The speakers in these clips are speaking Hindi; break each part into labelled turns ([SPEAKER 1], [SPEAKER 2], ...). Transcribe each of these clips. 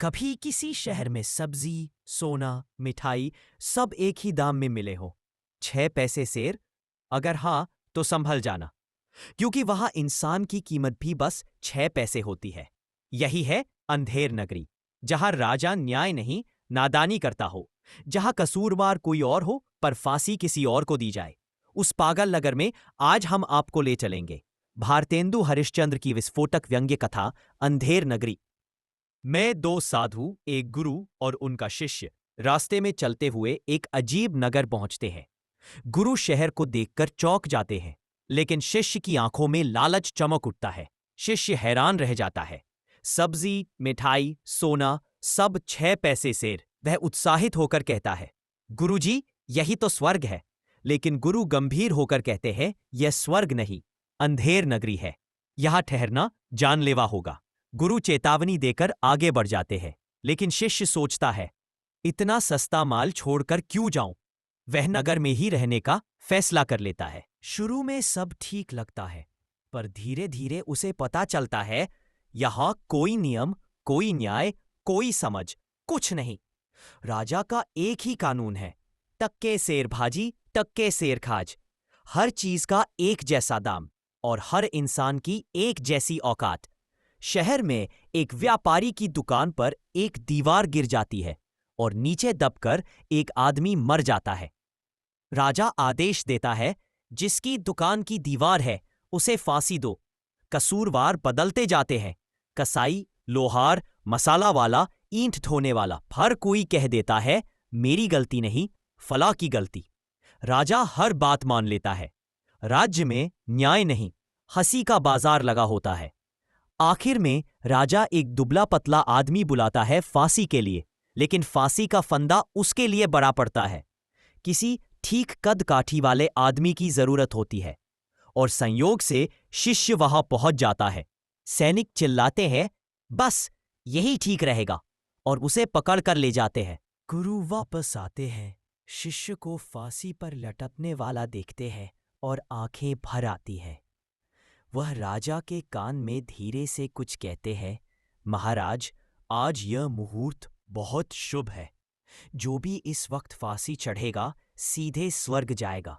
[SPEAKER 1] कभी किसी शहर में सब्जी, सोना, मिठाई सब एक ही दाम में मिले हो? 6 पैसे सेर? अगर हाँ, तो संभल जाना, क्योंकि वहां इंसान की कीमत भी बस 6 पैसे होती है। यही है अंधेर नगरी, जहां राजा न्याय नहीं, नादानी करता हो, जहां कसूरवार कोई और हो पर फांसी किसी और को दी जाए। उस पागल नगर में आज हम आपको ले चलेंगे। भारतेंदु हरिश्चंद्र की विस्फोटक व्यंग्य कथा अंधेर नगरी। मैं दो साधु, एक गुरु और उनका शिष्य रास्ते में चलते हुए एक अजीब नगर पहुंचते हैं। गुरु शहर को देखकर चौंक जाते हैं, लेकिन शिष्य की आंखों में लालच चमक उठता है। शिष्य हैरान रह जाता है। सब्जी, मिठाई, सोना सब 6 पैसे सेर। वह उत्साहित होकर कहता है, गुरुजी, यही तो स्वर्ग है। लेकिन गुरु गंभीर होकर कहते हैं, यह स्वर्ग नहीं, अंधेर नगरी है। यहां ठहरना जानलेवा होगा। गुरु चेतावनी देकर आगे बढ़ जाते हैं, लेकिन शिष्य सोचता है, इतना सस्ता माल छोड़कर क्यों जाऊं? वह नगर में ही रहने का फैसला कर लेता है। शुरू में सब ठीक लगता है, पर धीरे धीरे उसे पता चलता है, यहां कोई नियम, कोई न्याय, कोई समझ, कुछ नहीं। राजा का एक ही कानून है, टक्के सेर भाजी, टक्के सेर खाज। हर चीज का एक जैसा दाम और हर इंसान की एक जैसी औकात। शहर में एक व्यापारी की दुकान पर एक दीवार गिर जाती है और नीचे दबकर एक आदमी मर जाता है। राजा आदेश देता है, जिसकी दुकान की दीवार है उसे फांसी दो। कसूरवार बदलते जाते हैं, कसाई, लोहार, मसाला वाला, ईंट ढोने वाला, हर कोई कह देता है, मेरी गलती नहीं, फला की गलती। राजा हर बात मान लेता है। राज्य में न्याय नहीं, हंसी का बाजार लगा होता है। आखिर में राजा एक दुबला पतला आदमी बुलाता है फांसी के लिए, लेकिन फांसी का फंदा उसके लिए बड़ा पड़ता है। किसी ठीक कद काठी वाले आदमी की जरूरत होती है और संयोग से शिष्य वहां पहुंच जाता है। सैनिक चिल्लाते हैं, बस यही ठीक रहेगा, और उसे पकड़ कर ले जाते हैं। गुरु वापस आते हैं, शिष्य को फांसी पर लटकने वाला देखते हैं और आंखें भर आती हैं। वह राजा के कान में धीरे से कुछ कहते हैं, महाराज, आज यह मुहूर्त बहुत शुभ है। जो भी इस वक्त फांसी चढ़ेगा सीधे स्वर्ग जाएगा।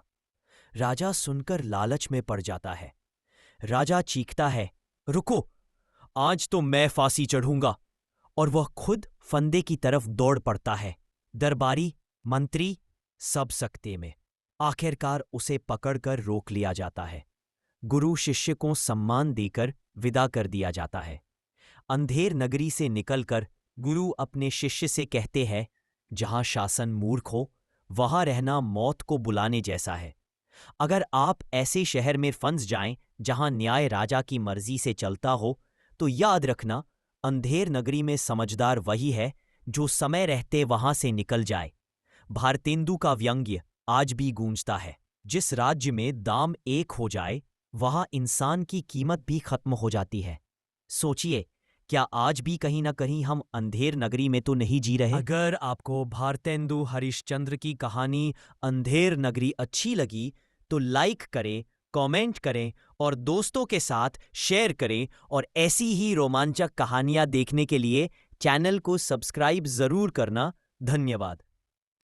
[SPEAKER 1] राजा सुनकर लालच में पड़ जाता है। राजा चीखता है, रुको, आज तो मैं फांसी चढ़ूंगा, और वह खुद फंदे की तरफ दौड़ पड़ता है। दरबारी, मंत्री सब सकते में। आखिरकार उसे पकड़कर रोक लिया जाता है। गुरु शिष्य को सम्मान देकर विदा कर दिया जाता है। अंधेर नगरी से निकलकर गुरु अपने शिष्य से कहते हैं, जहां शासन मूर्ख हो, वहां रहना मौत को बुलाने जैसा है। अगर आप ऐसे शहर में फंस जाएं जहां न्याय राजा की मर्जी से चलता हो, तो याद रखना, अंधेर नगरी में समझदार वही है जो समय रहते वहां से निकल जाए। भारतेंदु का व्यंग्य आज भी गूंजता है, जिस राज्य में दाम एक हो जाए, वहां इंसान की कीमत भी खत्म हो जाती है। सोचिए, क्या आज भी कहीं ना कहीं हम अंधेर नगरी में तो नहीं जी रहे? अगर आपको भारतेंदु हरिश्चंद्र की कहानी अंधेर नगरी अच्छी लगी तो लाइक करें, कमेंट करें और दोस्तों के साथ शेयर करें, और ऐसी ही रोमांचक कहानियां देखने के लिए चैनल को सब्सक्राइब जरूर करना। धन्यवाद।